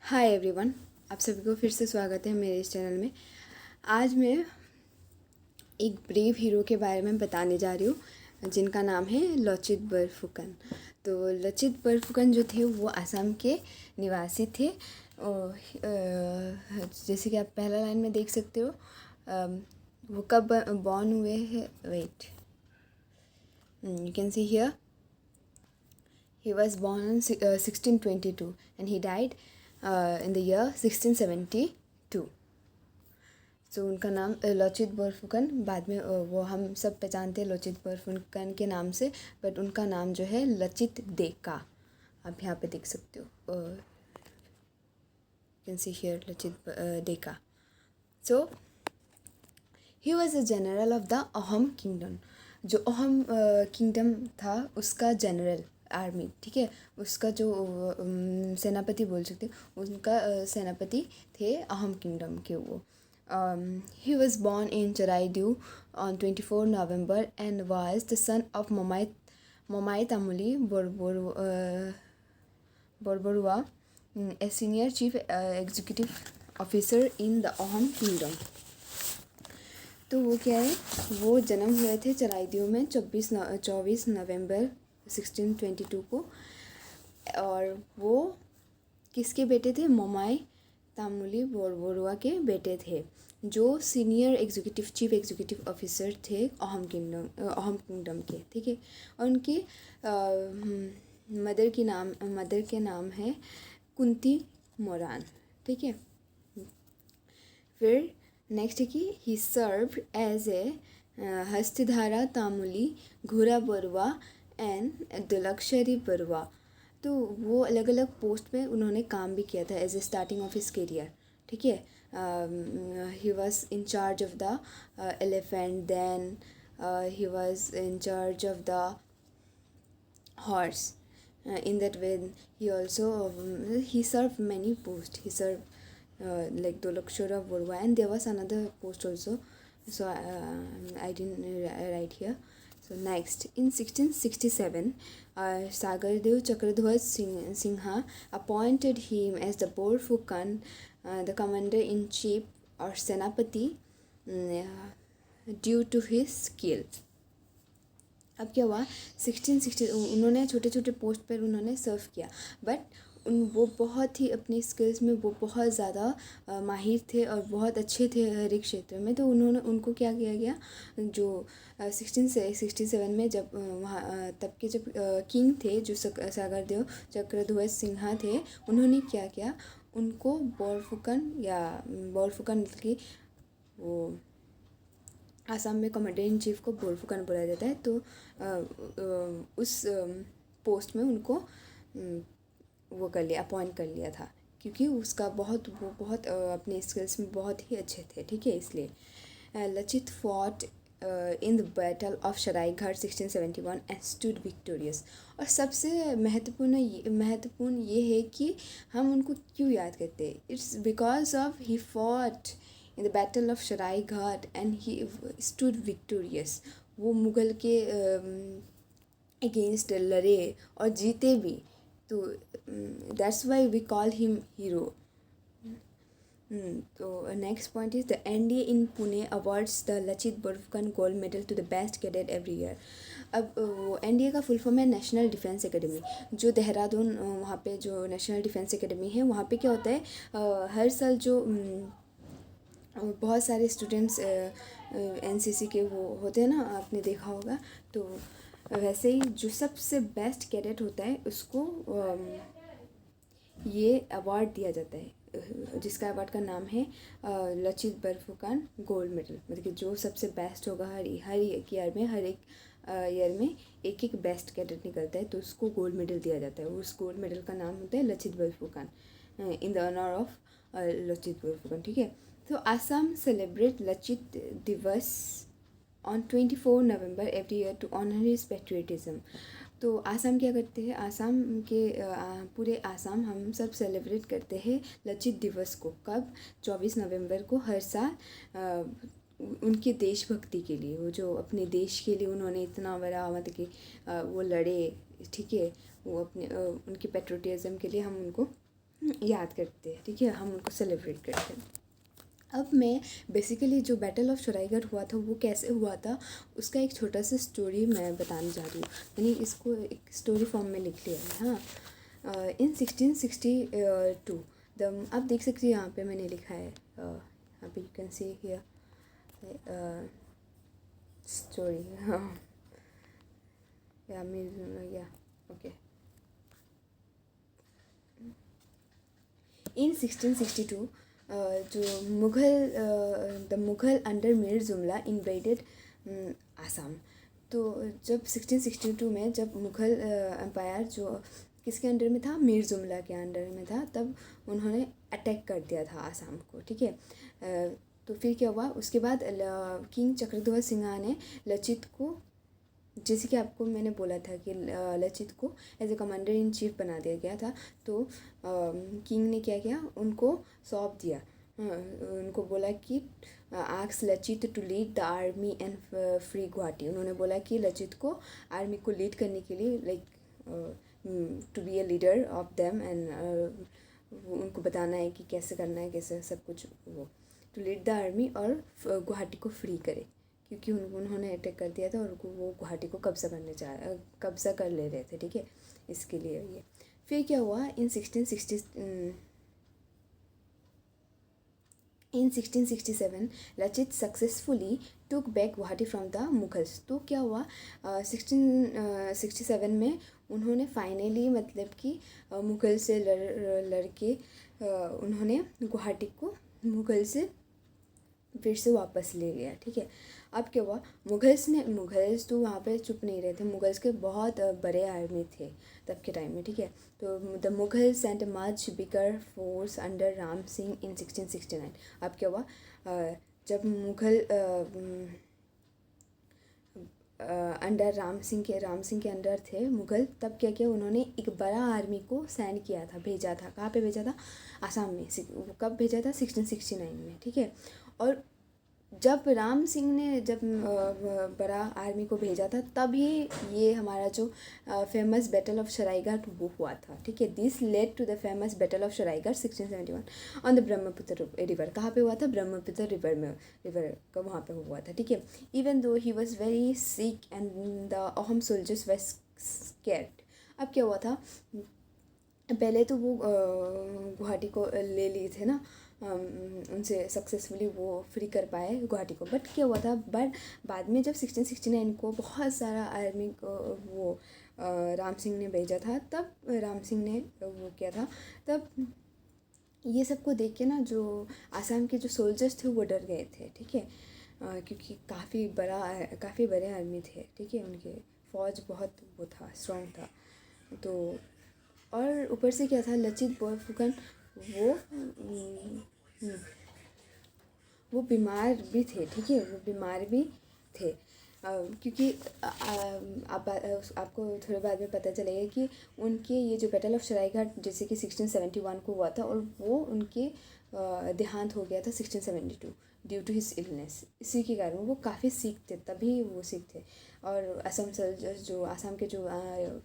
Hi everyone, आप सभी को फिर से स्वागत है मेरे इस चैनल में। आज मैं एक ब्रेव हीरो के बारे में बताने जा रही हूँ जिनका नाम है लचित बरफुकन। तो लचित बरफुकन जो थे वो असम के निवासी थे। जैसे कि आप पहला लाइन में देख सकते हो, वो कब बॉर्न हुए हैं। Wait, you can see here he was born in 1622 and he died in the year 1672। सो उनका नाम लचित बरफुकन, बाद में वो हम सब पहचानते हैं लचित बरफुकन के नाम से, बट उनका नाम जो है लचित देका। आप यहाँ पे देख सकते हो, can see here Lachit Deka. So he was a general of the Ahom kingdom. जो अहोम किंगडम था उसका जनरल आर्मी, ठीक है, उसका जो सेनापति बोल सकते उनका सेनापति थे अहोम किंगडम के वो। He was born in Charaidhu on 24 November and was the son of Momai Tamuli Borborua, a senior chief executive officer in the Ahom Kingdom। तो वो क्या है, वो जन्म हुए थे चराइदियो में 24 नवंबर 1622 को, और वो किसके बेटे थे? मोमाई तामुली बोरबोरुआ के बेटे थे, जो सीनियर चीफ एग्जीक्यूटिव ऑफिसर थे अहोम किंगडम के, ठीक है। और उनकी मदर के नाम है कुंती मोरान, ठीक है। फिर नेक्स्ट है कि he served as a Hastidhara Tamuli Ghora Barua and दलक्षरी Barua. तो वो अलग अलग पोस्ट पे उन्होंने काम भी किया था as a starting of his career, ठीक है। He was in charge of the elephant, then he was in charge of the horse. In that way, he also he served many posts. He served like Dolakshora Borwa, and there was another post also. So I didn't write here. So next, in 1667, Sagardev Chakradhwaj Singha appointed him as the Borfukan, the commander-in-chief or Senapati, due to his skill. अब क्या हुआ, 1660 उन्होंने छोटे छोटे post पर उन्होंने सर्व किया, but वो बहुत ही अपनी स्किल्स में वो बहुत ज़्यादा माहिर थे और बहुत अच्छे थे हर एक क्षेत्र में। तो उनको क्या किया गया, जो 1667 में जब वहाँ तब के जब किंग थे जो सागरदेव चक्रध्वज सिन्हा थे, उन्होंने क्या किया, उनको बोरफुकन की वो आसाम में कमांडर इन चीफ को बोरफुकन बोला जाता है। तो उस पोस्ट में उनको वो कर लिया, अपॉइंट कर लिया था, क्योंकि उसका वो बहुत अपने स्किल्स में बहुत ही अच्छे थे, ठीक है। इसलिए Lachit fought in the battle of Saraighat 1671 and stood victorious. और सबसे महत्वपूर्ण ये है कि हम उनको क्यों याद करते हैं। It's because of he fought in the battle of Sharai Ghat and he stood victorious। वो मुग़ल के अगेंस्ट लड़े और जीते भी, तो that's why we call him hero। तो next point is the NDA in Pune awards the Lachit Borphukan gold medal to the best cadet every year. अब वो NDA का फुल फॉर्म है नेशनल डिफेंस एकेडमी, जो देहरादून वहाँ पे जो नेशनल डिफेंस एकेडमी है, वहाँ पे क्या होता है, हर साल जो बहुत सारे स्टूडेंट्स NCC के वो होते हैं ना, आपने देखा होगा। तो वैसे ही जो सबसे बेस्ट कैडेट होता है उसको ये अवार्ड दिया जाता है, जिसका अवार्ड का नाम है लचित बरफुकन गोल्ड मेडल। मतलब कि जो सबसे बेस्ट होगा हर एक ईयर में एक बेस्ट कैडेट निकलता है, तो उसको गोल्ड मेडल दिया जाता है। उस गोल्ड मेडल का नाम होता है Lachit Borphukan, in the honour of Lachit Borphukan, ठीक है। तो Assam celebrate Lachit Divas on 24 November every year to honour his patriotism. तो आसाम क्या करते हैं, आसाम के पूरे आसाम हम सब सेलिब्रेट करते हैं लचित दिवस को। कब? 24 नवंबर को हर साल, उनके देशभक्ति के लिए, वो जो अपने देश के लिए उन्होंने इतना बड़ा मतलब कि वो लड़े, ठीक है। वो अपने उनके पेट्रियटिज्म के लिए हम उनको याद करते हैं, ठीक है, हम उनको सेलिब्रेट करते हैं। अब मैं बेसिकली जो बैटल ऑफ सरायघाट हुआ था वो कैसे हुआ था उसका एक छोटा सा स्टोरी मैं बताने जा रही हूँ। मैंने इसको एक स्टोरी फॉर्म में लिख लिया है। हाँ, इन 1662 द, आप देख सकते हैं यहाँ पे मैंने लिखा है, यहाँ पे you can see here story. हाँ, या ओके। इन 1662 जो द मुग़ल अंडर मीर जुमला इन्वेडेड आसाम। तो जब 1662 में जब मुग़ल एम्पायर जो किसके अंडर में था, मीर जुमला के अंडर में था, तब उन्होंने अटैक कर दिया था आसाम को, ठीक है। तो फिर क्या हुआ, उसके बाद किंग चक्रध्वज सिंह ने लचित को, जैसे कि आपको मैंने बोला था कि लचित को as a commander in chief बना दिया गया था, तो किंग ने क्या किया, उनको सौंप दिया। उनको बोला कि ask Lachit to lead the army and free Guwahati. उन्होंने बोला कि लचित को आर्मी को लीड करने के लिए, like to be a leader of them, and उनको बताना है कि कैसे करना है, कैसे सब कुछ, वो टू लीड द आर्मी और गुवाहाटी को फ्री करे, क्योंकि उन्होंने अटैक कर दिया था और वो गुवाहाटी को कब्ज़ा कर ले रहे थे, ठीक है, इसके लिए ये। फिर क्या हुआ, इन 1667 Lachit successfully took back Guwahati from the Mughals. तो क्या हुआ, 1667 में उन्होंने फाइनली, मतलब कि मुग़ल से लड़ के उन्होंने गुवाहाटी को मुग़ल से फिर से वापस ले लिया, ठीक है। अब क्या हुआ, मुगल्स तो वहाँ पे चुप नहीं रहे थे। मुगल्स के बहुत बड़े आर्मी थे तब के टाइम में, ठीक है। तो the Mughals sent much bigger force under Ram Singh in 1669। अब क्या हुआ, जब मुगल अंडर राम सिंह के अंडर थे मुग़ल, तब क्या किया, उन्होंने एक बड़ा आर्मी को सेंड किया था, भेजा था। कहाँ पे भेजा था, आसाम में। कब भेजा था, 1669 में, ठीक है। और जब राम सिंह ने जब बड़ा आर्मी को भेजा था, तभी ये हमारा जो फेमस बैटल ऑफ सरायघाट वो हुआ था, ठीक है। This led to the famous battle of Saraighat 1671 on the Brahmaputra river. कहाँ पे हुआ था, ब्रह्मपुत्र रिवर का वहाँ पे हुआ था, ठीक है। Even though he was very sick and the अहम सोल्जर्स वर स्कैर्ड। अब क्या हुआ था, पहले तो वो गुवाहाटी को ले लिए थे ना, उनसे सक्सेसफुली वो फ्री कर पाए गुवाहाटी को। बट क्या हुआ था, बट बाद में जब 1669 को बहुत सारा आर्मी को वो राम सिंह ने भेजा था, तब राम सिंह ने वो किया था, तब ये सबको देख के ना जो आसाम के जो सोल्जर्स थे वो डर गए थे, ठीक है। क्योंकि काफ़ी बड़े आर्मी थे, ठीक है, उनके फौज बहुत वो था, स्ट्रॉन्ग था। तो और ऊपर से क्या था, लचित बोरफुकन वो बीमार भी थे, ठीक है, वो बीमार भी थे। क्योंकि आपको थोड़े बाद में पता चलेगा कि उनके ये जो बैटल ऑफ सरायघाट जैसे कि 1671 को हुआ था, और वो उनके देहांत हो गया था 1672 ड्यू टू हिज इलनेस। इसी के कारण वो काफ़ी सीख थे, तभी वो सीख थे। और असम सोल्जर्स, जो आसाम के जो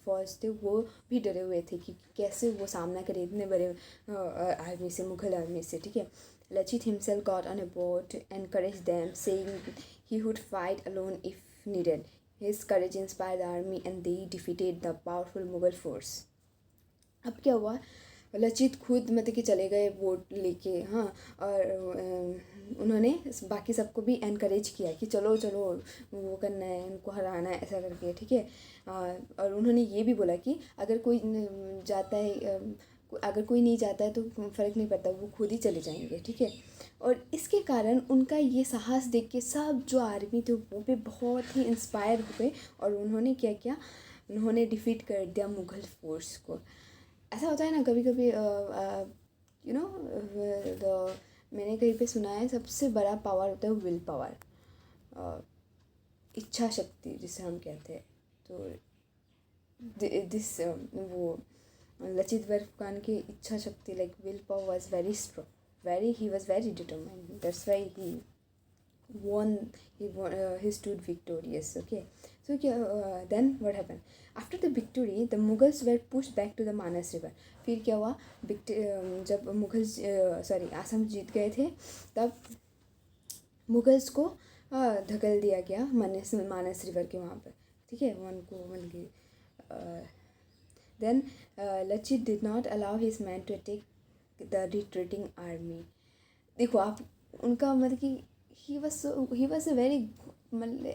फौज थे, वो भी डरे हुए थे कि कैसे वो सामना करे इतने बड़े आर्मी से, मुग़ल आर्मी से, ठीक है। Lachit himself got on a boat, encouraged them, saying he would fight alone if needed. His courage inspired the army and they defeated the powerful Mughal force. अब क्या हुआ, लचित खुद मतलब कि चले गए बोट लेके, हाँ, और उन्होंने बाकी सबको भी एनकरेज किया कि चलो चलो वो करना है, उनको हराना है, ऐसा करके, ठीक है। और उन्होंने ये भी बोला कि अगर कोई नहीं जाता है तो फ़र्क नहीं पड़ता, वो खुद ही चले जाएंगे, ठीक है। और इसके कारण उनका ये साहस देख के सब जो आर्मी थे वो भी बहुत ही इंस्पायर हो गए, और उन्होंने क्या किया, उन्होंने डिफीट कर दिया मुग़ल फोर्स को। ऐसा होता है ना कभी कभी, यू नो, मैंने कहीं पे सुना है सबसे बड़ा पावर होता है विल पावर, इच्छा शक्ति जिसे हम कहते हैं। तो वो लचित बोरफुकन की इच्छा शक्ति, like will power, was very strong, he was very determined, that's why he stood victorious, okay. So then what happened? After the victory, the Mughals were pushed back to the Manas river. फिर क्या हुआ? जब मुगल आसाम जीत गए थे, तब Mughals को धकेल दिया गया मानस रिवर के वहाँ पर, ठीक है, उनको मतलब कि then Lachit did not allow his man to attack the retreating army. देखो आप उनका मतलब कि he was a very,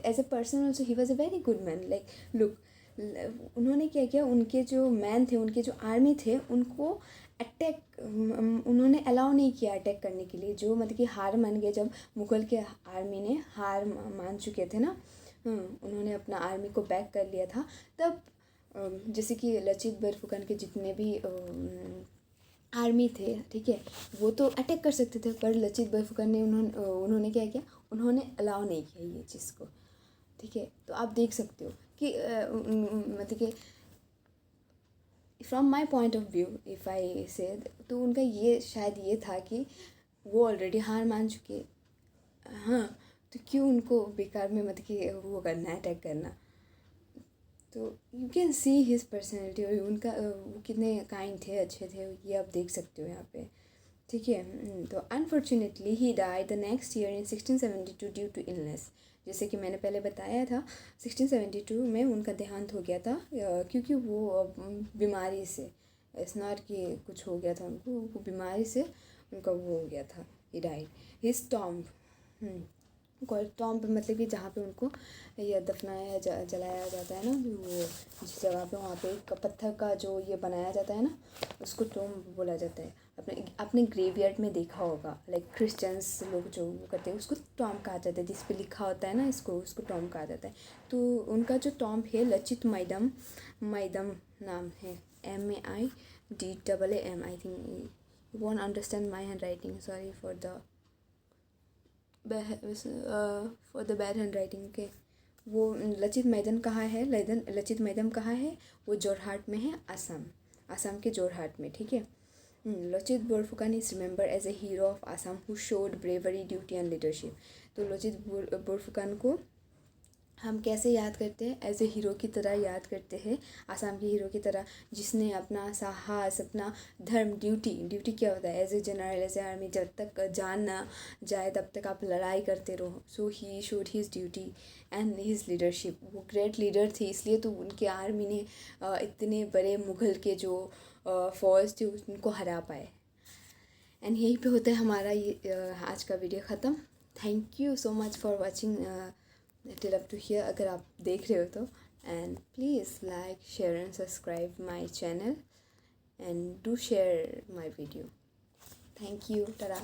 as a person also he was a very good man. Like look, उन्होंने क्या किया, उनके जो मैन थे, उनके जो आर्मी थे, उनको अटैक उन्होंने अलाउ नहीं किया अटैक करने के लिए. जो मतलब कि हार मान गए, जब मुग़ल के आर्मी ने हार मान चुके थे ना, उन्होंने अपना आर्मी को बैक कर लिया था, तब जैसे कि लचित बरफुकन के जितने भी आर्मी थे, ठीक है, वो तो अटैक कर सकते थे, पर लचित बरफुकन ने उन्होंने क्या किया, उन्होंने अलाउ नहीं किया ये चीज़ को, ठीक है. तो आप देख सकते हो कि मतलब कि from my point of view if I से, तो उनका ये शायद ये था कि वो ऑलरेडी हार मान चुके, हाँ, तो क्यों उनको बेकार में मतलब कि वो करना, अटैक करना. तो you can see his personality, और उनका वो कितने काइंड थे, अच्छे थे, ये आप देख सकते हो यहाँ पे, ठीक है. तो unfortunately he died the next year in 1672 due to illness. जैसे कि मैंने पहले बताया था, 1672 में उनका देहांत हो गया था, क्योंकि वो बीमारी से, इट्स नॉट कि कुछ हो गया था उनको, वो बीमारी से उनका वो हो गया था, he died. His tomb, tomb मतलब कि जहाँ पे उनको ये दफनाया जलाया जाता है ना, वो जिस जगह पे, वहाँ पे एक पत्थर का जो ये बनाया जाता है ना, उसको टॉम्ब बोला जाता है. अपने ग्रेवयार्ड में देखा होगा, लाइक क्रिश्चियंस लोग जो वो करते हैं, उसको टॉम्ब कहा जाता है, जिस पे लिखा होता है ना, उसको टॉम्ब कहा जाता है. तो उनका जो टॉम्ब है, लचित मैदम नाम है, MAIDAAM. I think you won't understand my hand writing, sorry for the bad hand writing के. वो लचित मैदान कहाँ है, लचित मैदान कहाँ है, वो जोरहाट में है, आसाम के जोरहाट में, ठीक है. Lachit Borphukan is remember as a hero of Assam who showed bravery, duty and leadership. तो लचित बोरफुकन को हम कैसे याद करते हैं, एज ए हीरो की तरह याद करते हैं, आसाम के हीरो की तरह, जिसने अपना साहस, अपना धर्म, ड्यूटी क्या होता है, as a general, as a army, जब तक जान ना जाए तब तक आप लड़ाई करते रहो. So he showed his duty and his leadership. वो ग्रेट लीडर थे, इसलिए तो उनके आर्मी ने इतने बड़े मुग़ल के जो फौज थे उनको हरा पाए. एंड यहीं पे होता है हमारा ये आज का वीडियो ख़त्म. Thank you so much for watching till up to here, अगर आप देख रहे हो तो. And please like, share and subscribe my channel, and do share my video. Thank you. Tata.